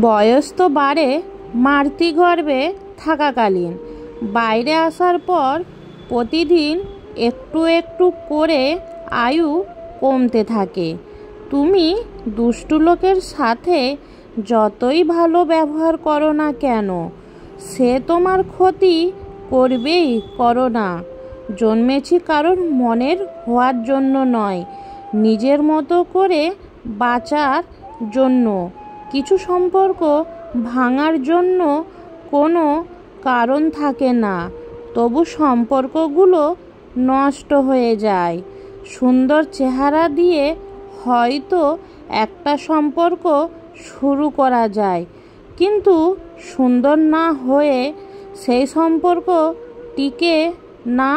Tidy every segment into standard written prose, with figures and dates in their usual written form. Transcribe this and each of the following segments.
বয়স তো বাড়ে মাতৃগর্ভে থাকাকালীন। বাইরে আসার পর প্রতিদিন একটু একটু করে আয়ু কমতে থাকে। তুমি দুষ্টু লোকের সাথে যতই ভালো ব্যবহার করো না কেন, সে তোমার ক্ষতি করবেই। করো না। জন্মেছি কারোর মনের হওয়ার জন্য নয়, নিজের মতো করে বাঁচার জন্য। কিছু সম্পর্ক ভাঙার জন্য কোনো কারণ থাকে না, তবু সম্পর্কগুলো নষ্ট হয়ে যায়। সুন্দর চেহারা দিয়ে হয়তো একটা সম্পর্ক শুরু করা যায়, কিন্তু সুন্দর না হয়ে সেই সম্পর্ক টিকে না।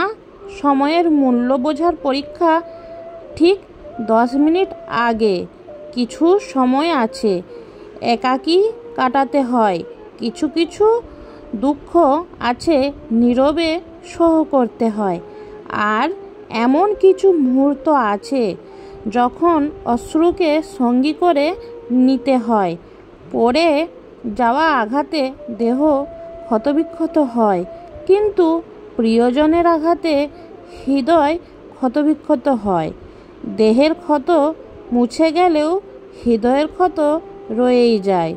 সময়ের মূল্য বোঝার পরীক্ষা ঠিক 10 মিনিট আগে। কিছু সময় আছে একাকী কাটাতে হয়, কিছু কিছু দুঃখ আছে নীরবে সহ করতে হয়, আর এমন কিছু মুহূর্ত আছে যখন অশ্রুকে সঙ্গী করে নিতে হয়। পড়ে যাওয়া আঘাতে দেহ ক্ষতবিক্ষত হয়, কিন্তু প্রিয়জনের আঘাতে হৃদয় ক্ষতবিক্ষত হয়। দেহের ক্ষত মুছে গেলেও হৃদয়ের ক্ষত রয়েই যায়।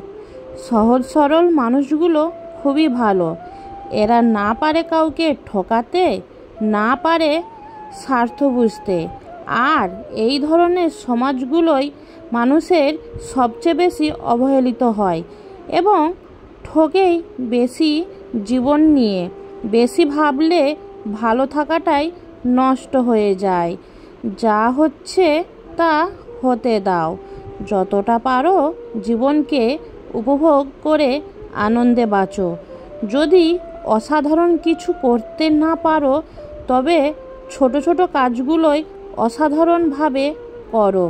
সহজ সরল মানুষগুলো খুবই ভালো। এরা না পারে কাউকে ঠকাতে, না পারে স্বার্থ বুঝতে। আর এই ধরনের সমাজগুলোই মানুষের সবচেয়ে বেশি অবহেলিত হয় এবং ঠকেই বেশি। জীবন নিয়ে বেশি ভাবলে ভালো থাকাটাই নষ্ট হয়ে যায়। যা হচ্ছে তা হতে দাও। যতটা পারো জীবনকে উপভোগ করে আনন্দে বাঁচো। যদি অসাধারণ কিছু করতে না পারো, তবে ছোট ছোট কাজগুলোই অসাধারণভাবে করো।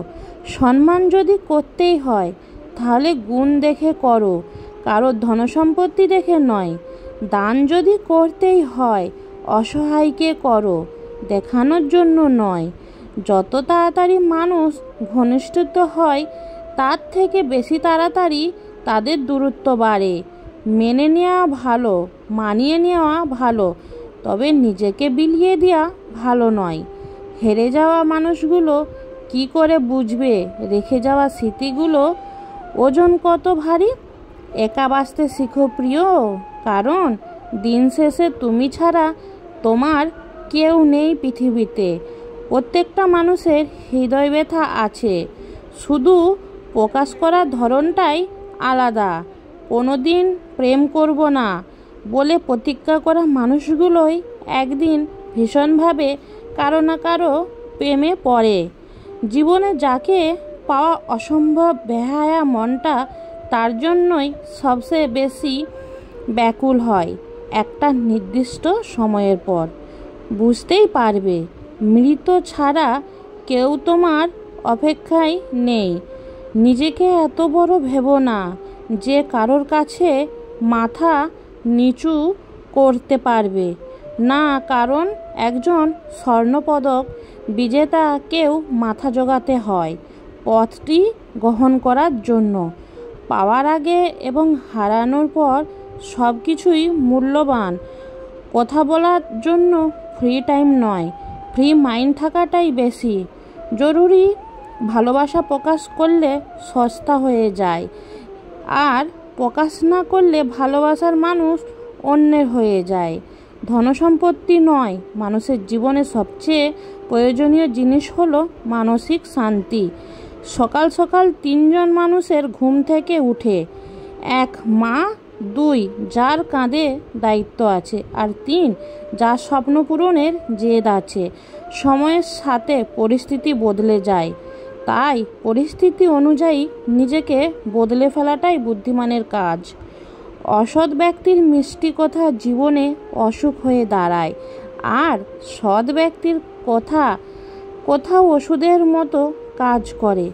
সম্মান যদি করতেই হয়, তাহলে গুণ দেখে করো, কারো ধনসম্পত্তি দেখে নয়। দান যদি করতেই হয়, অসহায়কে করো, দেখানোর জন্য নয়। যত তাড়াতাড়ি মানুষ ঘনিষ্ঠত হয়, তার থেকে বেশি তাড়াতাড়ি তাদের দূরত্ব বাড়ে। মেনে নেওয়া ভালো, মানিয়ে নেওয়া ভালো, তবে নিজেকে বিলিয়ে দেওয়া ভালো নয়। হেরে যাওয়া মানুষগুলো কি করে বুঝবে রেখে যাওয়া স্মৃতিগুলো ওজন কত ভারী? একা বাঁচতে শিখো প্রিয়, কারণ দিন শেষে তুমি ছাড়া তোমার কেউ নেই পৃথিবীতে। প্রত্যেকটা মানুষের হৃদয় ব্যথা আছে, শুধু প্রকাশ করার ধরনটাই আলাদা। কোনো দিন প্রেম করব না বলে প্রতিজ্ঞা করা মানুষগুলোই একদিন ভীষণভাবে কারো না কারো প্রেমে পড়ে। জীবনে যাকে পাওয়া অসম্ভব বেহায়া মনটা তার জন্যই সবচেয়ে বেশি ব্যাকুল হয়। একটা নির্দিষ্ট সময়ের পর বুঝতেই পারবে মৃত ছাড়া কেউ তোমার অপেক্ষায় নেই। নিজেকে এত বড় ভেবো না যে কারোর কাছে মাথা নিচু করতে পারবে না, কারণ একজন স্বর্ণপদক বিজেতাকেও মাথা জোগাতে হয় পথটি গ্রহণ করার জন্য। পাওয়ার আগে এবং হারানোর পর সব কিছুই মূল্যবান। কথা বলার জন্য ফ্রি টাইম নয়, ফ্রি মাইন্ড থাকাটাই বেশি জরুরি। ভালোবাসা প্রকাশ করলে সস্তা হয়ে যায়, আর প্রকাশ না করলে ভালোবাসার মানুষ অন্যের হয়ে যায়। ধনসম্পত্তি নয়, মানুষের জীবনে সবচেয়ে প্রয়োজনীয় জিনিস হলো মানসিক শান্তি। সকাল সকাল 3 জন মানুষের ঘুম থেকে উঠে, 1 মা, 2 যার কাঁধে দায়িত্ব আছে, আর 3 যার স্বপ্ন পূরণের জেদ আছে। সময়ের সাথে পরিস্থিতি বদলে যায়, তাই পরিস্থিতি অনুযায়ী নিজেকে বদলে ফেলাটাই বুদ্ধিমানের কাজ। অসৎ ব্যক্তির মিষ্টি কথা জীবনে অসুখ হয়ে দাঁড়ায়, আর সৎ ব্যক্তির কথা কোথাও ওষুধের মতো কাজ করে।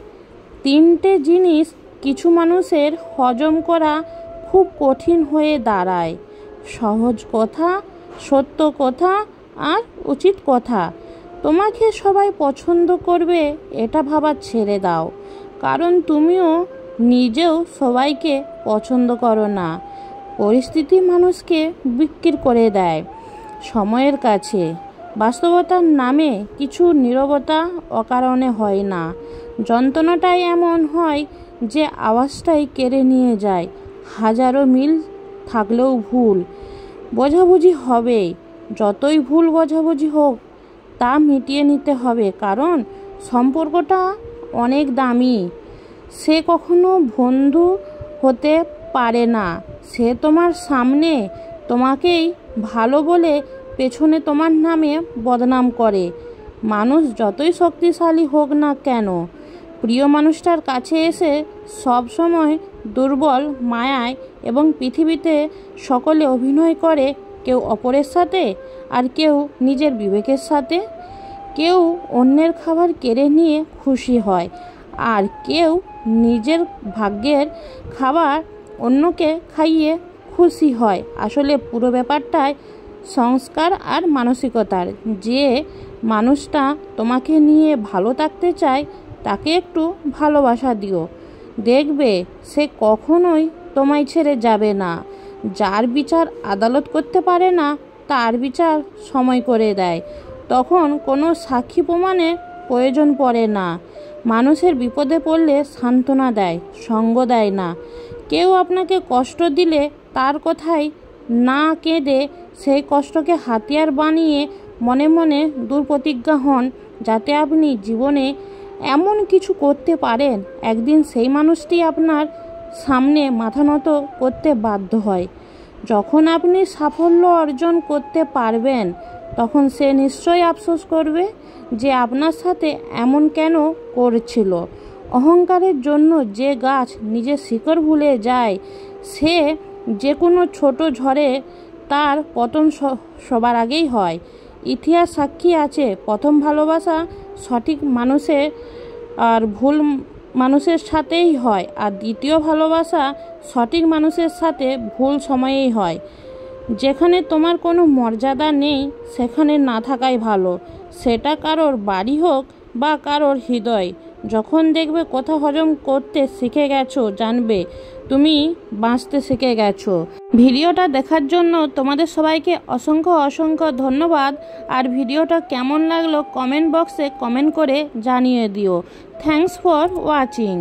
3টে জিনিস কিছু মানুষের হজম করা খুব কঠিন হয়ে দাঁড়ায়: সহজ কথা, সত্য কথা, আর উচিত কথা। তোমাকে সবাই পছন্দ করবে এটা ভাবা ছেড়ে দাও, কারণ তুমিও নিজেও সবাইকে পছন্দ করো না। পরিস্থিতি মানুষকে বিক্রি করে দেয় সময়ের কাছে। বাস্তবতার নামে কিছু নীরবতা অকারণে হয় না। যন্ত্রণাটাই এমন হয় যে আওয়াজটাই কেড়ে নিয়ে যায়। হাজারো মিল থাকলেও ভুল বোঝাবুঝি হবেই। যতই ভুল বোঝাবুঝি হোক তা মিটিয়ে নিতে হবে, কারণ সম্পর্কটা অনেক দামি। সে কখনো বন্ধু হতে পারে না। সে তোমার সামনে তোমাকেই ভালো বলে পেছনে তোমার নামে বদনাম করে। মানুষ যতই শক্তিশালী হোক না কেন, প্রিয় মানুষটার কাছে এসে সব সময় দুর্বল মায়ায়। এবং পৃথিবীতে সকলে অভিনয় করে, কেউ অপরের সাথে আর কেউ নিজের বিবেকের সাথে। কেউ অন্যের খাবার কেড়ে নিয়ে খুশি হয়, আর কেউ নিজের ভাগ্যের খাবার অন্যকে খাইয়ে খুশি হয়। আসলে পুরো ব্যাপারটাই সংস্কার আর মানসিকতার। যে মানুষটা তোমাকে নিয়ে ভালো থাকতে চায় তাকে একটু ভালোবাসা দিও, দেখবে সে কখনোই তোমায় ছেড়ে যাবে না। যার বিচার আদালত করতে পারে না তার বিচার সময় করে দেয়। তখন কোনো সাক্ষী প্রমাণের প্রয়োজন পড়ে না। মানুষের বিপদে পড়লে সান্ত্বনা দেয়, সঙ্গ দেয় না। কেউ আপনাকে কষ্ট দিলে তার কথায় না কেঁদে সেই কষ্টকে হাতিয়ার বানিয়ে মনে মনে দুর্প্রতিজ্ঞা হন, যাতে আপনি জীবনে এমন কিছু করতে পারেন একদিন সেই মানুষটি আপনার সামনে মাথা নত করতে বাধ্য হয়। যখন আপনি সাফল্য অর্জন করতে পারবেন তখন সে নিশ্চয়ই আফসোস করবে যে আপনার সাথে এমন কেন করছিল। অহংকারের জন্য যে গাছ নিজের শিকড় ভুলে যায়, সে যে কোনো ছোট ঝড়ে তার পতন সবার আগেই হয়। ইতিহাস সাক্ষী আছে, প্রথম ভালোবাসা সঠিক মানুষের আর ভুল মানুষের সাথেই হয়, আর দ্বিতীয় ভালোবাসা সঠিক মানুষের সাথে ভুল সময়েই হয়। যেখানে তোমার কোনো মর্যাদা নেই সেখানে না থাকাই ভালো, সেটা কারোর বাড়ি হোক বা কারোর হৃদয়। যখন দেখবে কথা হজম করতে শিখে গেছো, জানবে তুমি বাঁচতে শিখে গেছো। ভিডিওটা দেখার জন্য তোমাদের সবাইকে অসংখ্য অসংখ্য ধন্যবাদ। আর ভিডিওটা কেমন লাগলো কমেন্ট বক্সে কমেন্ট করে জানিয়ে দিও। Thanks for watching.